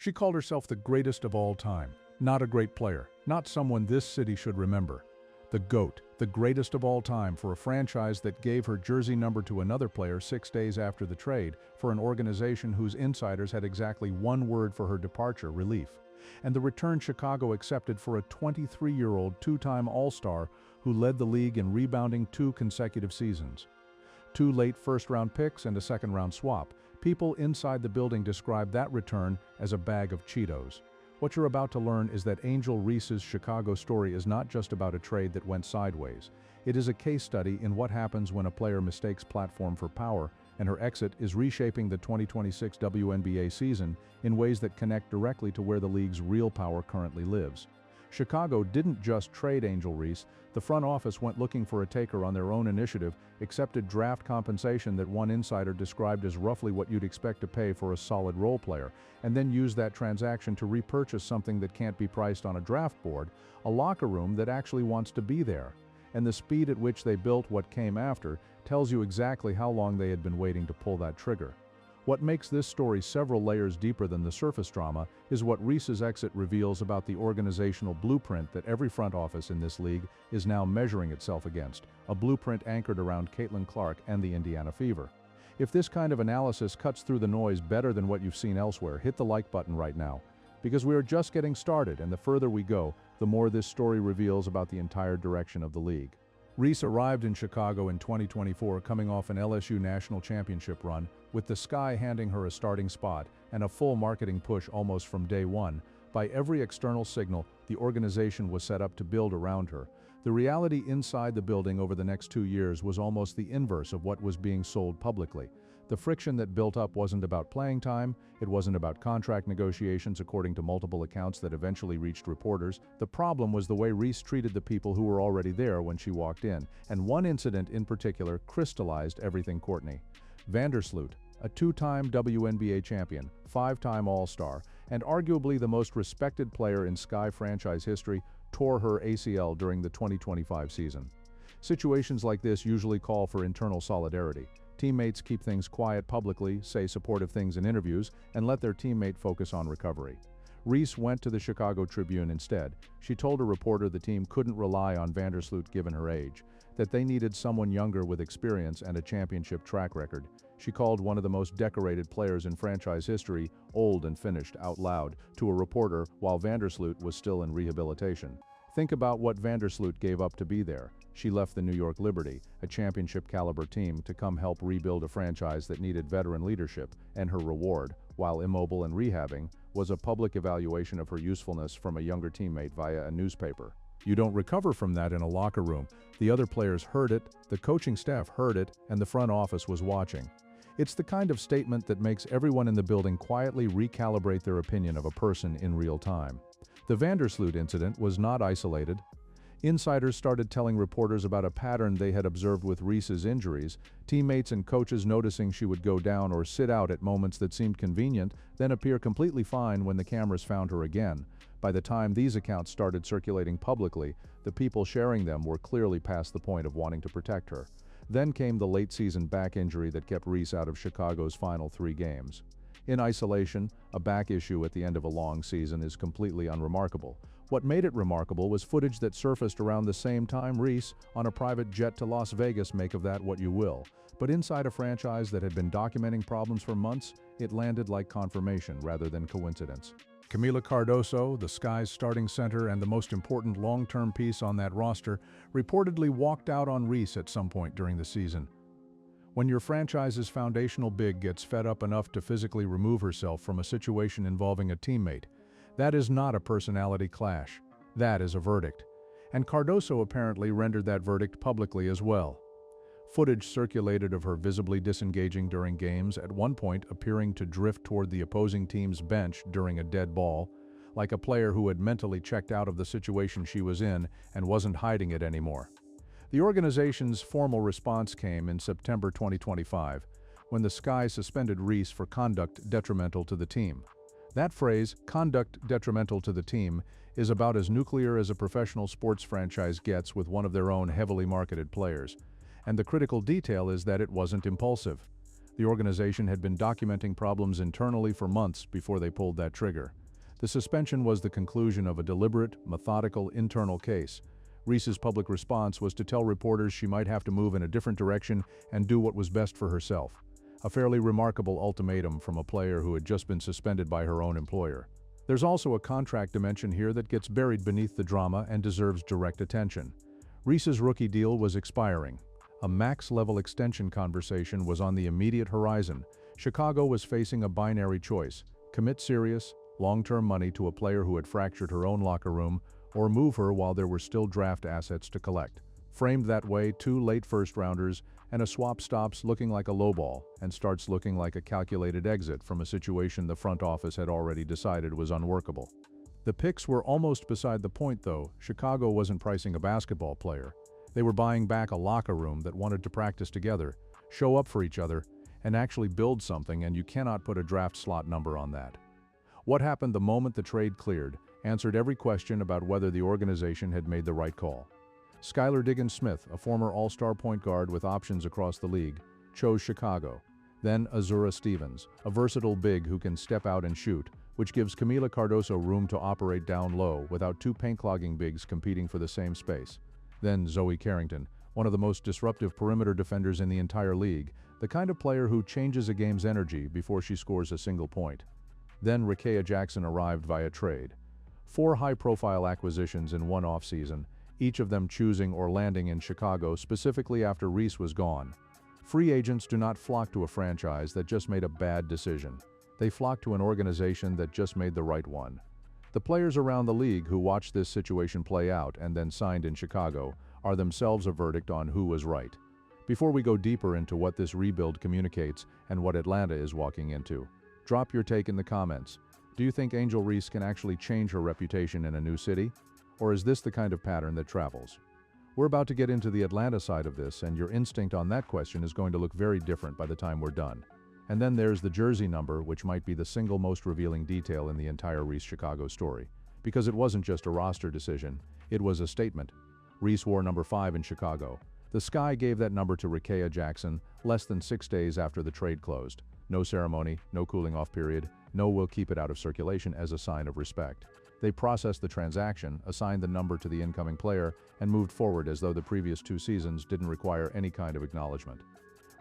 She called herself the greatest of all time. Not a great player, not someone this city should remember. The GOAT, the greatest of all time for a franchise that gave her jersey number to another player 6 days after the trade, for an organization whose insiders had exactly one word for her departure: relief. And the return Chicago accepted for a 23-year-old two-time All-Star who led the league in rebounding 2 consecutive seasons. 2 late first-round picks and a second-round swap. People inside the building described that return as a bag of Cheetos. What you're about to learn is that Angel Reese's Chicago story is not just about a trade that went sideways. It is a case study in what happens when a player mistakes platform for power, and her exit is reshaping the 2026 WNBA season in ways that connect directly to where the league's real power currently lives. Chicago didn't just trade Angel Reese. The front office went looking for a taker on their own initiative, accepted draft compensation that one insider described as roughly what you'd expect to pay for a solid role player, and then used that transaction to repurchase something that can't be priced on a draft board, a locker room that actually wants to be there. And the speed at which they built what came after tells you exactly how long they had been waiting to pull that trigger. What makes this story several layers deeper than the surface drama is what Reese's exit reveals about the organizational blueprint that every front office in this league is now measuring itself against, a blueprint anchored around Caitlin Clark and the Indiana Fever. If this kind of analysis cuts through the noise better than what you've seen elsewhere, hit the like button right now. Because we are just getting started, and the further we go, the more this story reveals about the entire direction of the league. Reese arrived in Chicago in 2024 coming off an LSU national championship run, with the Sky handing her a starting spot and a full marketing push almost from day one. By every external signal, the organization was set up to build around her. The reality inside the building over the next 2 years was almost the inverse of what was being sold publicly. The friction that built up wasn't about playing time, it wasn't about contract negotiations according to multiple accounts that eventually reached reporters. The problem was the way Reese treated the people who were already there when she walked in, and one incident in particular crystallized everything. Courtney Vandersloot, a 2-time WNBA champion, 5-time All-Star, and arguably the most respected player in Sky franchise history, tore her ACL during the 2025 season. Situations like this usually call for internal solidarity. Teammates keep things quiet publicly, say supportive things in interviews, and let their teammate focus on recovery. Reese went to the Chicago Tribune instead. She told a reporter the team couldn't rely on Vandersloot given her age, that they needed someone younger with experience and a championship track record. She called one of the most decorated players in franchise history old and finished out loud to a reporter while Vandersloot was still in rehabilitation. Think about what Vandersloot gave up to be there. She left the New York Liberty, a championship-caliber team, to come help rebuild a franchise that needed veteran leadership, and her reward, while immobile and rehabbing, was a public evaluation of her usefulness from a younger teammate via a newspaper. You don't recover from that in a locker room. The other players heard it, the coaching staff heard it, and the front office was watching. It's the kind of statement that makes everyone in the building quietly recalibrate their opinion of a person in real time. The Vandersloot incident was not isolated. Insiders started telling reporters about a pattern they had observed with Reese's injuries, teammates and coaches noticing she would go down or sit out at moments that seemed convenient, then appear completely fine when the cameras found her again. By the time these accounts started circulating publicly, the people sharing them were clearly past the point of wanting to protect her. Then came the late-season back injury that kept Reese out of Chicago's final 3 games. In isolation, a back issue at the end of a long season is completely unremarkable. What made it remarkable was footage that surfaced around the same time Reese, on a private jet to Las Vegas. Make of that what you will. But inside a franchise that had been documenting problems for months, it landed like confirmation rather than coincidence. Camila Cardoso, the Sky's starting center and the most important long-term piece on that roster, reportedly walked out on Reese at some point during the season. When your franchise's foundational big gets fed up enough to physically remove herself from a situation involving a teammate, that is not a personality clash. That is a verdict. And Cardoso apparently rendered that verdict publicly as well. Footage circulated of her visibly disengaging during games, at one point appearing to drift toward the opposing team's bench during a dead ball, like a player who had mentally checked out of the situation she was in and wasn't hiding it anymore. The organization's formal response came in September 2025, when the Sky suspended Reese for conduct detrimental to the team. That phrase, conduct detrimental to the team, is about as nuclear as a professional sports franchise gets with one of their own heavily marketed players. And the critical detail is that it wasn't impulsive. The organization had been documenting problems internally for months before they pulled that trigger. The suspension was the conclusion of a deliberate, methodical internal case. Reese's public response was to tell reporters she might have to move in a different direction and do what was best for herself. A fairly remarkable ultimatum from a player who had just been suspended by her own employer. There's also a contract dimension here that gets buried beneath the drama and deserves direct attention. Reese's rookie deal was expiring. A max-level extension conversation was on the immediate horizon. Chicago was facing a binary choice: commit serious, long-term money to a player who had fractured her own locker room, or move her while there were still draft assets to collect. Framed that way, 2 late first-rounders and a swap stops looking like a lowball and starts looking like a calculated exit from a situation the front office had already decided was unworkable. The picks were almost beside the point, though. Chicago wasn't pricing a basketball player. They were buying back a locker room that wanted to practice together, show up for each other, and actually build something, and you cannot put a draft slot number on that. What happened the moment the trade cleared answered every question about whether the organization had made the right call. Skylar Diggins-Smith, a former all-star point guard with options across the league, chose Chicago. Then Azura Stevens, a versatile big who can step out and shoot, which gives Camila Cardoso room to operate down low without 2 paint-clogging bigs competing for the same space. Then Zoe Carrington, one of the most disruptive perimeter defenders in the entire league, the kind of player who changes a game's energy before she scores a single point. Then Rickea Jackson arrived via trade. 4 high-profile acquisitions in one offseason, each of them choosing or landing in Chicago specifically after Reese was gone. Free agents do not flock to a franchise that just made a bad decision. They flock to an organization that just made the right one. The players around the league who watched this situation play out and then signed in Chicago are themselves a verdict on who was right. Before we go deeper into what this rebuild communicates and what Atlanta is walking into, drop your take in the comments. Do you think Angel Reese can actually change her reputation in a new city? Or is this the kind of pattern that travels? We're about to get into the Atlanta side of this, and your instinct on that question is going to look very different by the time we're done. And then there's the jersey number, which might be the single most revealing detail in the entire Reese-Chicago story. Because it wasn't just a roster decision, it was a statement. Reese wore number 5 in Chicago. The Sky gave that number to Rickea Jackson less than 6 days after the trade closed. No ceremony, no cooling off period, no we'll keep it out of circulation as a sign of respect. They processed the transaction, assigned the number to the incoming player, and moved forward as though the previous 2 seasons didn't require any kind of acknowledgement.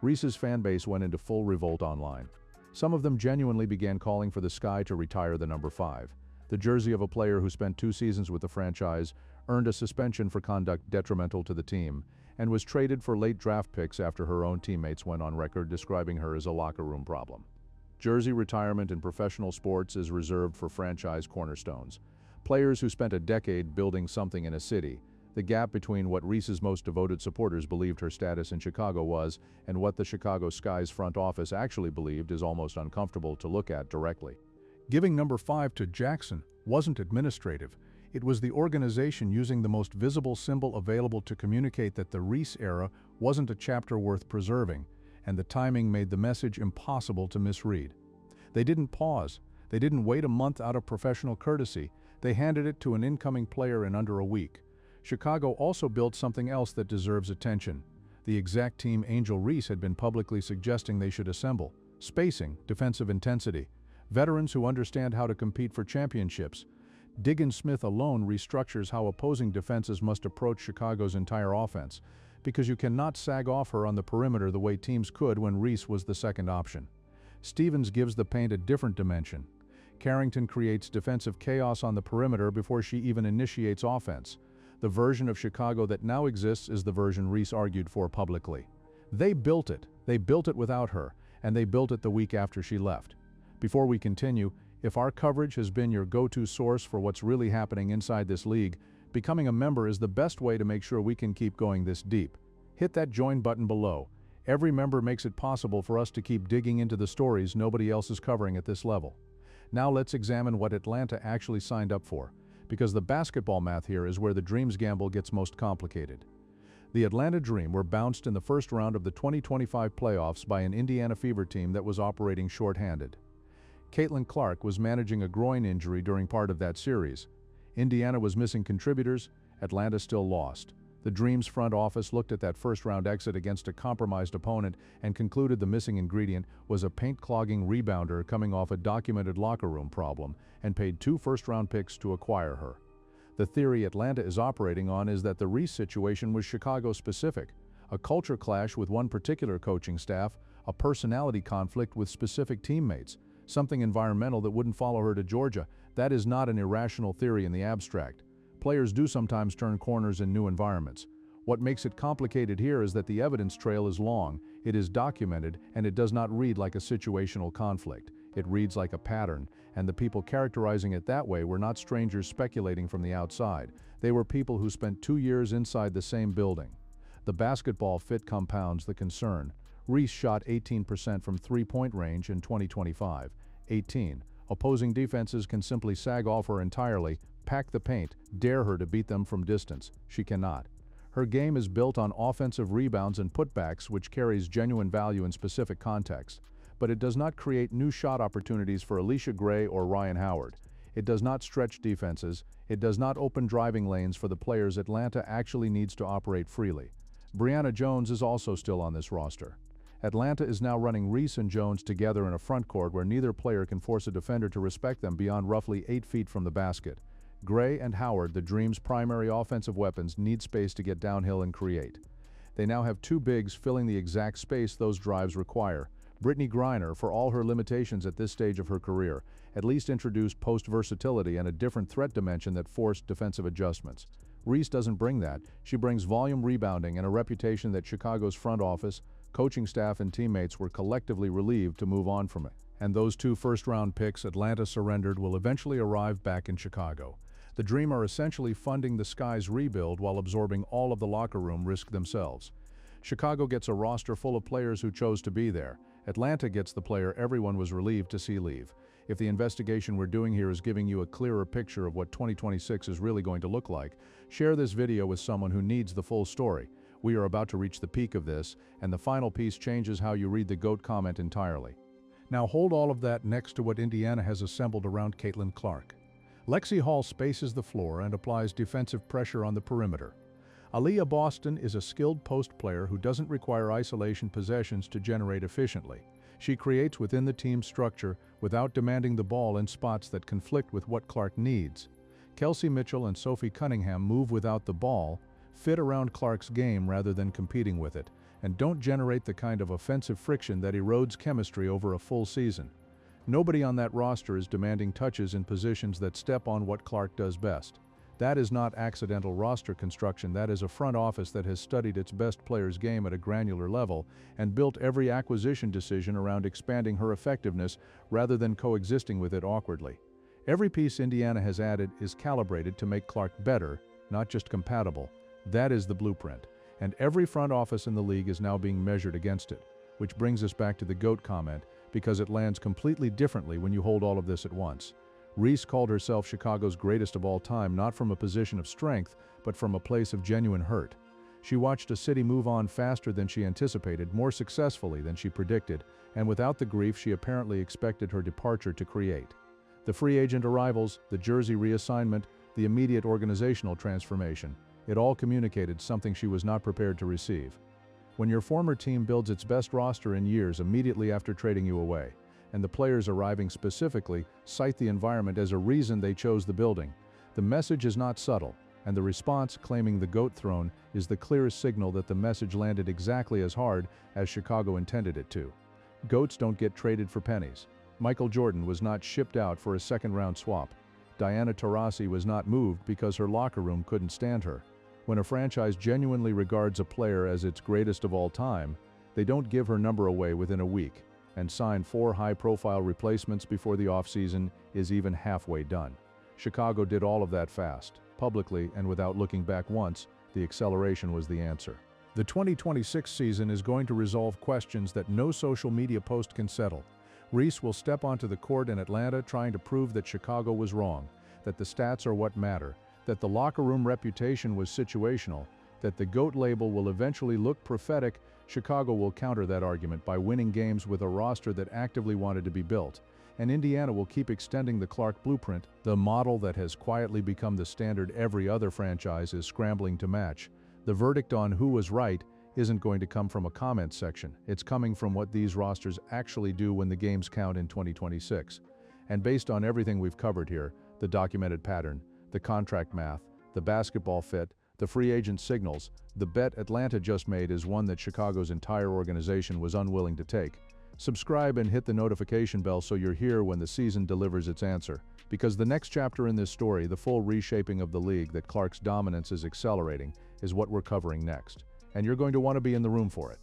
Reese's fan base went into full revolt online. Some of them genuinely began calling for the Sky to retire the number 5. The jersey of a player who spent 2 seasons with the franchise, earned a suspension for conduct detrimental to the team, and was traded for late draft picks after her own teammates went on record describing her as a locker room problem. Jersey retirement in professional sports is reserved for franchise cornerstones. Players who spent a decade building something in a city. The gap between what Reese's most devoted supporters believed her status in Chicago was and what the Chicago Sky's front office actually believed is almost uncomfortable to look at directly. Giving number 5 to Jackson wasn't administrative. It was the organization using the most visible symbol available to communicate that the Reese era wasn't a chapter worth preserving, and the timing made the message impossible to misread. They didn't pause. They didn't wait a month out of professional courtesy. They handed it to an incoming player in under a week. Chicago also built something else that deserves attention. The exact team Angel Reese had been publicly suggesting they should assemble. Spacing, defensive intensity, veterans who understand how to compete for championships. Diggins-Smith alone restructures how opposing defenses must approach Chicago's entire offense, because you cannot sag off her on the perimeter the way teams could when Reese was the second option. Stevens gives the paint a different dimension. Carrington creates defensive chaos on the perimeter before she even initiates offense. The version of Chicago that now exists is the version Reese argued for publicly. They built it. They built it without her, and they built it the week after she left. Before we continue, if our coverage has been your go-to source for what's really happening inside this league, becoming a member is the best way to make sure we can keep going this deep. Hit that join button below. Every member makes it possible for us to keep digging into the stories nobody else is covering at this level. Now let's examine what Atlanta actually signed up for, because the basketball math here is where the Dream's gamble gets most complicated. The Atlanta Dream were bounced in the first round of the 2025 playoffs by an Indiana Fever team that was operating short-handed. Caitlin Clark was managing a groin injury during part of that series. Indiana was missing contributors, Atlanta still lost. The Dream's front office looked at that first-round exit against a compromised opponent and concluded the missing ingredient was a paint-clogging rebounder coming off a documented locker room problem, and paid 2 first-round picks to acquire her. The theory Atlanta is operating on is that the Reese situation was Chicago-specific, a culture clash with one particular coaching staff, a personality conflict with specific teammates, something environmental that wouldn't follow her to Georgia. That is not an irrational theory in the abstract. Players do sometimes turn corners in new environments. What makes it complicated here is that the evidence trail is long, it is documented, and it does not read like a situational conflict. It reads like a pattern, and the people characterizing it that way were not strangers speculating from the outside. They were people who spent 2 years inside the same building. The basketball fit compounds the concern. Reese shot 18% from three-point range in 2025. 18. Opposing defenses can simply sag off her entirely, pack the paint, dare her to beat them from distance. She cannot. Her game is built on offensive rebounds and putbacks, which carries genuine value in specific contexts. But it does not create new shot opportunities for Alicia Gray or Ryan Howard. It does not stretch defenses. It does not open driving lanes for the players Atlanta actually needs to operate freely. Brianna Jones is also still on this roster. Atlanta is now running Reese and Jones together in a front court where neither player can force a defender to respect them beyond roughly 8 feet from the basket. Gray and Howard, the Dream's primary offensive weapons, need space to get downhill and create. They now have 2 bigs filling the exact space those drives require. Brittany Griner, for all her limitations at this stage of her career, at least introduced post-versatility and a different threat dimension that forced defensive adjustments. Reese doesn't bring that. She brings volume rebounding and a reputation that Chicago's front office, coaching staff and teammates were collectively relieved to move on from it. And those 2 first-round picks Atlanta surrendered will eventually arrive back in Chicago. The Dream are essentially funding the Sky's rebuild while absorbing all of the locker room risk themselves. Chicago gets a roster full of players who chose to be there. Atlanta gets the player everyone was relieved to see leave. If the investigation we're doing here is giving you a clearer picture of what 2026 is really going to look like, share this video with someone who needs the full story. We are about to reach the peak of this, and the final piece changes how you read the GOAT comment entirely. Now hold all of that next to what Indiana has assembled around Caitlin Clark. Lexi Hall spaces the floor and applies defensive pressure on the perimeter. Aaliyah Boston is a skilled post player who doesn't require isolation possessions to generate efficiently. She creates within the team's structure without demanding the ball in spots that conflict with what Clark needs. Kelsey Mitchell and Sophie Cunningham move without the ball, fit around Clark's game rather than competing with it, and don't generate the kind of offensive friction that erodes chemistry over a full season. Nobody on that roster is demanding touches in positions that step on what Clark does best. That is not accidental roster construction. That is a front office that has studied its best player's game at a granular level and built every acquisition decision around expanding her effectiveness rather than coexisting with it awkwardly. Every piece Indiana has added is calibrated to make Clark better, not just compatible. That is the blueprint, and every front office in the league is now being measured against it, which brings us back to the GOAT comment, because it lands completely differently when you hold all of this at once. Reese called herself Chicago's greatest of all time, not from a position of strength, but from a place of genuine hurt. She watched a city move on faster than she anticipated, more successfully than she predicted, and without the grief she apparently expected her departure to create. The free agent arrivals, the jersey reassignment, the immediate organizational transformation, it all communicated something she was not prepared to receive. When your former team builds its best roster in years immediately after trading you away, and the players arriving specifically cite the environment as a reason they chose the building, the message is not subtle, and the response, claiming the GOAT throne, is the clearest signal that the message landed exactly as hard as Chicago intended it to. GOATs don't get traded for pennies. Michael Jordan was not shipped out for a second-round swap. Diana Taurasi was not moved because her locker room couldn't stand her. When a franchise genuinely regards a player as its greatest of all time, they don't give her number away within a week, and sign 4 high-profile replacements before the offseason is even halfway done. Chicago did all of that fast, publicly and without looking back once. The acceleration was the answer. The 2026 season is going to resolve questions that no social media post can settle. Reese will step onto the court in Atlanta trying to prove that Chicago was wrong, that the stats are what matter, that the locker room reputation was situational, that the GOAT label will eventually look prophetic. Chicago will counter that argument by winning games with a roster that actively wanted to be built, and Indiana will keep extending the Clark blueprint, the model that has quietly become the standard every other franchise is scrambling to match. The verdict on who was right isn't going to come from a comment section. It's coming from what these rosters actually do when the games count in 2026. And based on everything we've covered here, the documented pattern, the contract math, the basketball fit, the free agent signals, the bet Atlanta just made is one that Chicago's entire organization was unwilling to take. Subscribe and hit the notification bell so you're here when the season delivers its answer. Because the next chapter in this story, the full reshaping of the league that Clark's dominance is accelerating, is what we're covering next. And you're going to want to be in the room for it.